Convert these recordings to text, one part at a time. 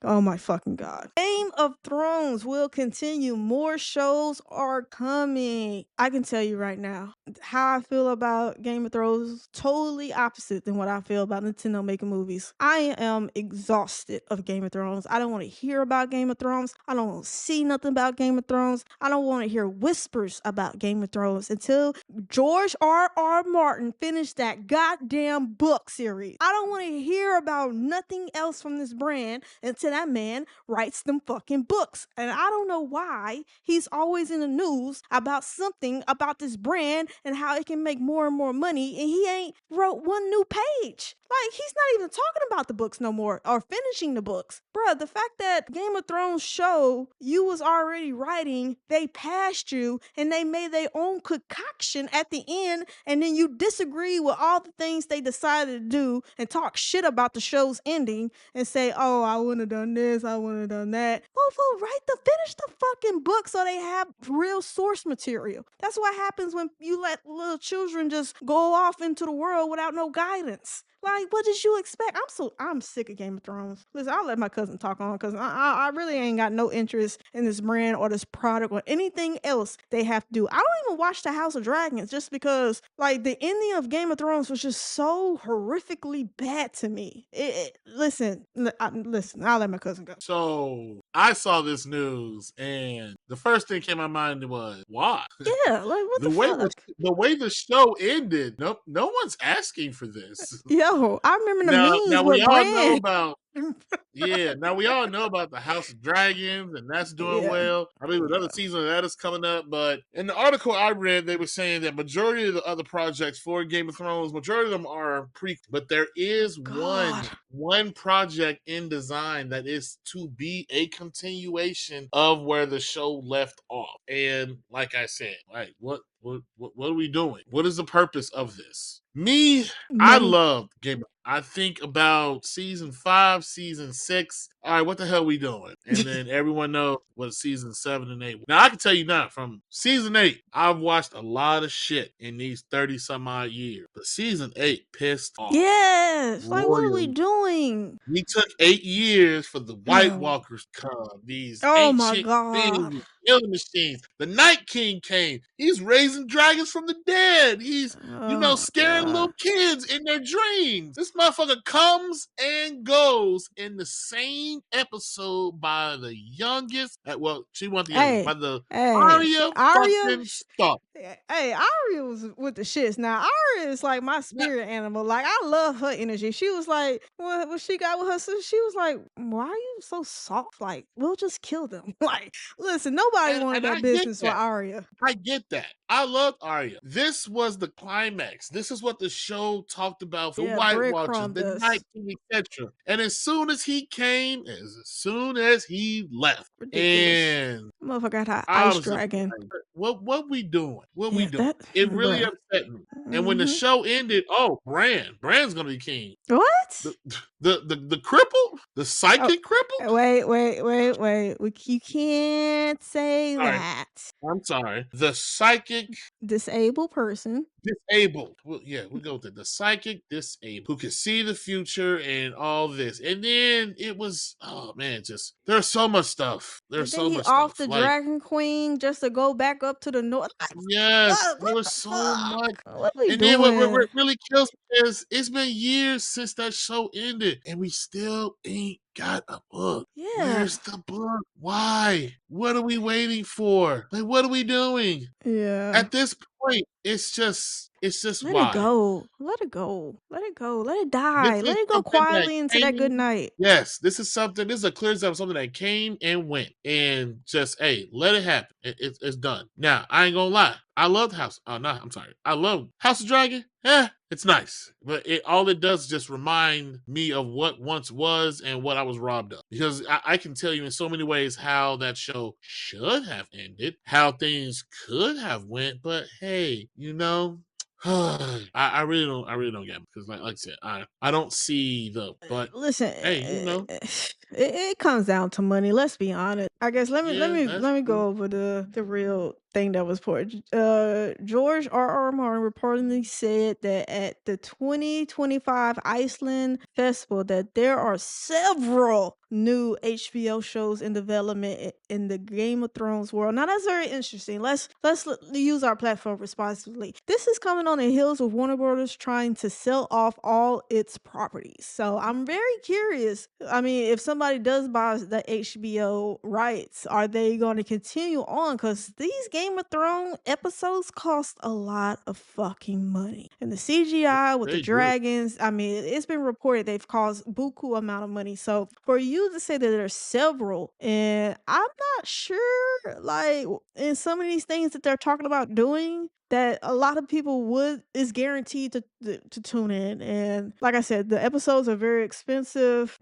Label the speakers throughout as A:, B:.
A: Oh my fucking God. Game of Thrones will continue. More shows are coming. I can tell you right now, how I feel about Game of Thrones is totally opposite than what I feel about Nintendo making movies. I am exhausted of Game of Thrones. I don't want to hear about Game of Thrones. I don't want to see nothing about Game of Thrones. I don't want to hear whispers about Game of Thrones until George R. Martin finished that goddamn book series. I don't want to hear about nothing else from this brand until that man writes them fucking books. And I don't know why he's always in the news about something about this brand and how it can make more and more money, and he ain't wrote one new page. Like, he's not even talking about the books no more or finishing the books. Bruh, the fact that Game of Thrones show you was already writing, they passed you and they made their own concoction at the end, and then you disagree with all the things they decided to do and talk shit about the show's ending and say, oh, I wouldn't have done this, I wouldn't have done that. Finish the fucking book so they have real source material. That's what happens when you let little children just go off into the world without no guidance. Like, what did you expect? I'm sick of Game of Thrones. Listen, I'll let my cousin talk on because I really ain't got no interest in this brand or this product or anything else they have to do. I don't even watch the House of Dragons just because, like, the ending of Game of Thrones was just so horrifically bad to me. Listen, I'll let my cousin go.
B: So I saw this news, and the first thing came to my mind was, why?
A: Yeah, like, what the fuck?
B: The way the show ended, no one's asking for this.
A: Yo, I remember the memes
B: now
A: with
B: we all know
A: Bran.
B: about now we all know about the House of Dragons, and that's doing well. I believe another season of that is coming up. But in the article I read, they were saying that majority of the other projects for Game of Thrones, majority of them are pre. But there is one project in design that is to be a continuation of where the show left off. And like I said, like what are we doing? What is the purpose of this? I love Game of I think about season 5, season 6. All right, what the hell are we doing? And then everyone knows what season 7 and 8. Now, I can tell you now, from season 8, I've watched a lot of shit in these 30 some odd years. But season 8 pissed off.
A: Yes. Like, what are we doing?
B: We took 8 years for the White Walkers to come. These ancient things, killing machines. The Night King came. He's raising dragons from the dead. He's, scaring little kids in their dreams. This motherfucker comes and goes in the same episode by the youngest. She wasn't the youngest. By the Arya fucking Stark.
A: Hey, Arya was with the shits. Now, Arya is like my spirit animal. Like, I love her energy. She was like, what she got with her sister, she was like, why are you so soft? Like, we'll just kill them. Like, listen, nobody wanted that business with Arya.
B: I get that. I love Arya. This was the climax. This is what the show talked about for White Watchers, the Night King, etc. And as soon as he came, as soon as he left, and
A: motherfucker got her ice dragon.
B: What we doing? What we doing? It really upset me. And when the show ended, Bran's gonna be king.
A: What?
B: The cripple? The psychic cripple?
A: Wait. You can't say that.
B: I'm sorry. The psychic
A: disabled person.
B: Disabled. Well, yeah, we'll go with it. The psychic disabled who can see the future and all this. And then it was, there's so much stuff. There's so much
A: off
B: stuff.
A: The Dragon Queen just to go back up to the north.
B: Yes, there was so much.
A: What are we doing?
B: Then what really kills me is it's been years since that show ended, and we still ain't got a book.
A: Yeah.
B: Where's the book? Why? What are we waiting for? Like, what are we doing?
A: Yeah.
B: At this point, it's just
A: let
B: why?
A: It go. Let it go. Let it go. Let it die. Let it go quietly into that good night.
B: Yes, this is a clear example of something that came and went, and just let it happen. It's done. Now, I ain't gonna lie. I love I love House of Dragon. It's nice, but all it does is just remind me of what once was and what I was robbed of. Because I can tell you in so many ways how that show should have ended, how things could have went, but hey, I really don't get it because like I said, I don't see but
A: listen,
B: hey,
A: it comes down to money. Let's be honest. I guess let me go over the real thing that was poor. George R. R. Martin reportedly said that at the 2025 Iceland Festival that there are several new HBO shows in development in the Game of Thrones world. Now that's very interesting. Use our platform responsibly. This is coming on the heels of Warner Brothers trying to sell off all its properties. So I'm very curious. I mean, if somebody does buy the HBO rights, are they going to continue on? Because these Game of Thrones episodes cost a lot of fucking money. And the CGI with the
B: They do.
A: dragons, I mean, it's been reported they've cost buku amount of money. So for you to say that there's several, and I'm not sure, like, in some of these things that they're talking about doing, that a lot of people would is guaranteed to tune in. And like I said, the episodes are very expensive.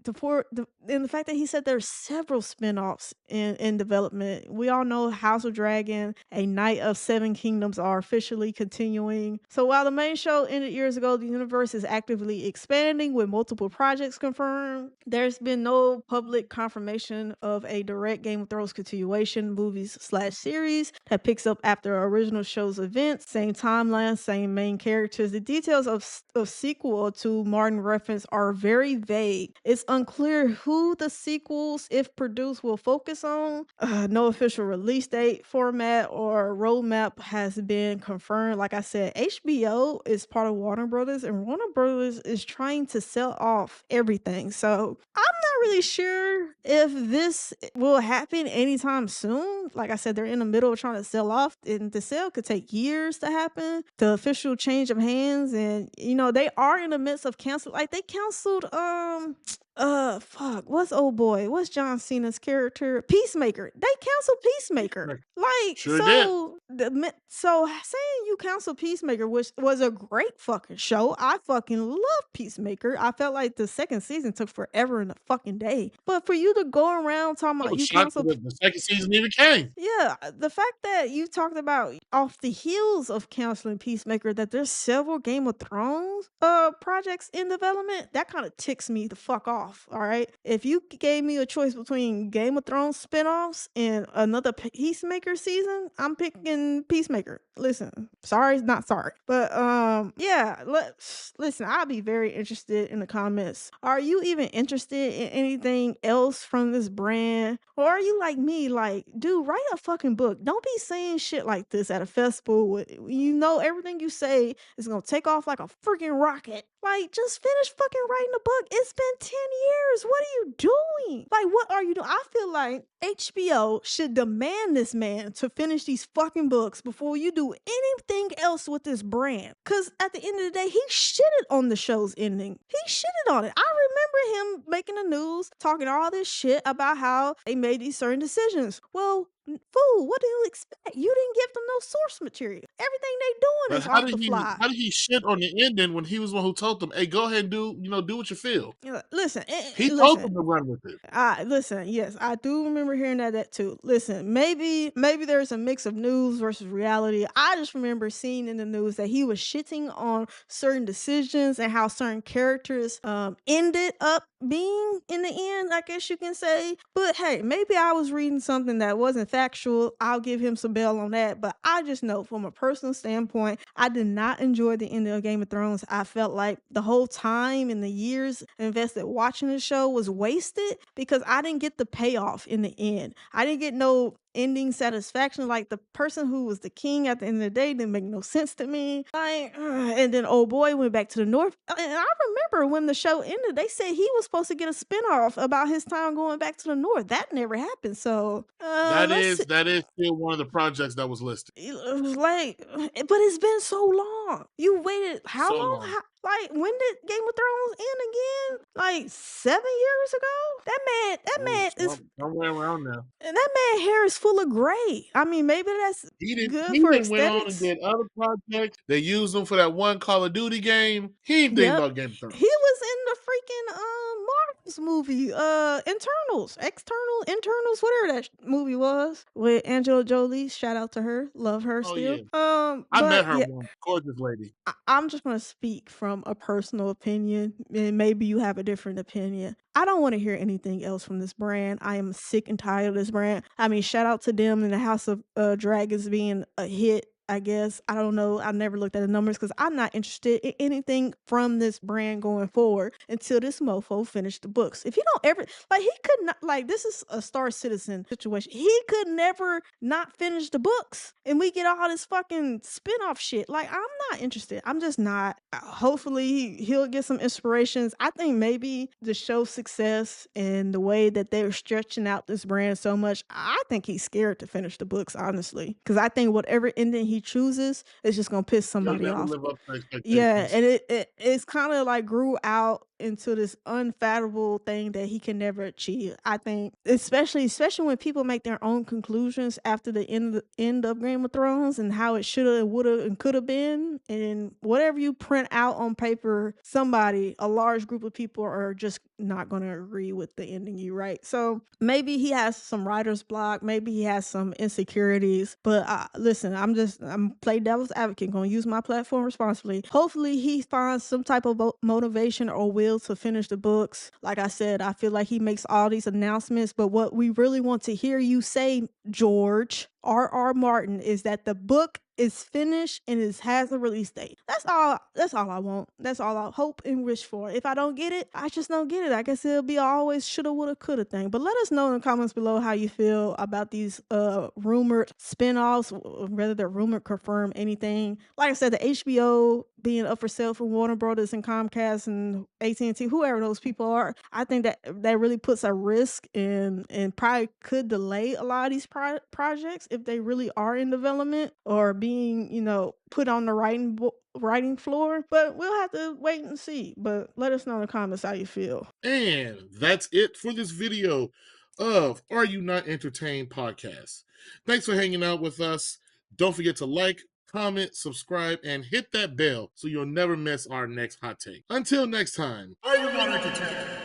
A: And the fact that he said there's several spin-offs in development. We all know House of Dragon, A Knight of Seven Kingdoms are officially continuing. So while the main show ended years ago, the universe is actively expanding with multiple projects confirmed. There's been no public confirmation of a direct Game of Thrones continuation movies/series that picks up after original show's events. Same timeline, same main characters. The details of sequel to Martin reference are very vague. It's unclear who the sequels, if produced, will focus on. No official release date, format, or roadmap has been confirmed. Like I said, HBO is part of Warner Brothers, and Warner Brothers is trying to sell off everything. So I'm not really sure if this will happen anytime soon. Like I said, they're in the middle of trying to sell off, and the sale could take years to happen. The official change of hands, and they are in the midst of cancel. Like they canceled fuck, what's John Cena's character? Peacemaker. They canceled Peacemaker. Like,
B: Sure did.
A: so saying you canceled Peacemaker, which was a great fucking show. I fucking love Peacemaker. I felt like the second season took forever in a fucking day. But for you to go around talking
B: I
A: about
B: was
A: you
B: shocked that
A: canceled,
B: the second season even came.
A: yeah, the fact that you talked about off the heels of canceling Peacemaker that there's several Game of Thrones projects in development, that kind of ticks me the fuck off. All right. If you gave me a choice between Game of Thrones spinoffs and another Peacemaker season, I'm picking Peacemaker. Listen, sorry, not sorry. But yeah, listen, I'll be very interested in the comments. Are you even interested in anything else from this brand? Or are you like me, like, dude, write a fucking book. Don't be saying shit like this at a festival. Everything you say is gonna take off like a freaking rocket. Like, just finish fucking writing the book. It's been 10 years. What are you doing? Like, what are you doing? I feel like HBO should demand this man to finish these fucking books before you do anything else with this brand. Because at the end of the day, he shitted on the show's ending. He shitted on it. I remember him making the news, talking all this shit about how they made these certain decisions. Well, fool, what do you expect? You didn't give them no source material. Everything they doing
B: But
A: is off the fly.
B: how did he shit on the ending when he was the one who told them, "Hey, go ahead and do what you feel."
A: Listen,
B: He told
A: listen.
B: them to run with it.
A: Listen, yes, I do remember hearing that too. Listen, maybe there's a mix of news versus reality. I just remember seeing in the news that he was shitting on certain decisions and how certain characters ended up being in the end, I guess you can say. But hey, maybe I was reading something that wasn't factual. I'll give him some bail on that. But I just know from a personal standpoint, I did not enjoy the ending of Game of Thrones. I felt like the whole time and the years invested watching the show was wasted because I didn't get the payoff in the end. I didn't get no ending satisfaction. Like the person who was the king at the end of the day didn't make no sense to me. And then old boy went back to the north. And I remember when the show ended, they said he was supposed to get a spinoff about his time going back to the north. That never happened. So let's
B: That is still one of the projects that was listed.
A: it was like, but it's been so long. You waited how
B: So
A: long?
B: long.
A: Like when did Game of Thrones end again? Like 7 years ago? That man is
B: Somewhere around there.
A: and that man hair is full of gray. I mean, maybe that's good
B: He
A: for
B: didn't went on and
A: aesthetics.
B: did other projects. They used him for that one Call of Duty game. He ain't thinking
A: Yep.
B: about Game of
A: He
B: Thrones.
A: was in the Marvel's movie, Internals, whatever that movie was with Angela Jolie. Shout out to her, love her
B: Oh
A: still.
B: yeah, I met
A: But
B: her
A: yeah,
B: once. Gorgeous lady.
A: I'm just gonna speak from a personal opinion, and maybe you have a different opinion. I don't want to hear anything else from this brand. I am sick and tired of this brand. I mean, shout out to them and the House of Dragons being a hit. I guess I don't know. I never looked at the numbers because I'm not interested in anything from this brand going forward until this mofo finished the books. If you don't ever like, he could not like. This is a Star Citizen situation. He could never not finish the books, and we get all this fucking spin-off shit. Like, I'm not interested. I'm just not. Hopefully, he'll get some inspirations. I think maybe the show's success and the way that they're stretching out this brand so much, I think he's scared to finish the books, honestly. Because I think whatever ending he chooses is just gonna piss
B: You'll
A: somebody
B: never
A: off.
B: live up to
A: Yeah,
B: expectations.
A: and it's kind of like grew out into this unfathomable thing that he can never achieve. I think, especially when people make their own conclusions after the end of Game of Thrones and how it should have, would have, and could have been, and whatever you print out on paper, a large group of people are just not going to agree with the ending you write. So maybe he has some writer's block, maybe he has some insecurities. But listen, I'm play devil's advocate, gonna use my platform responsibly. Hopefully he finds some type of motivation or will to finish the books. Like I said, I feel like he makes all these announcements, but what we really want to hear you say, George R. Martin, is that the book is finished and it has a release date. That's all I want. That's all I hope and wish for. If I don't get it, I just don't get it. I guess it'll be always shoulda, woulda, coulda thing. But let us know in the comments below how you feel about these rumored spin-offs, whether they're rumored, confirm anything. Like I said, the HBO being up for sale for Warner Brothers and Comcast and AT&T, whoever those people are, I think that really puts a risk in, and probably could delay a lot of these projects if they really are in development or being, put on the writing floor. But we'll have to wait and see. But let us know in the comments how you feel.
B: And that's it for this video of Are You Not Entertained podcast. Thanks for hanging out with us. Don't forget to like, comment, subscribe, and hit that bell so you'll never miss our next hot take. Until next time, are you not entertained?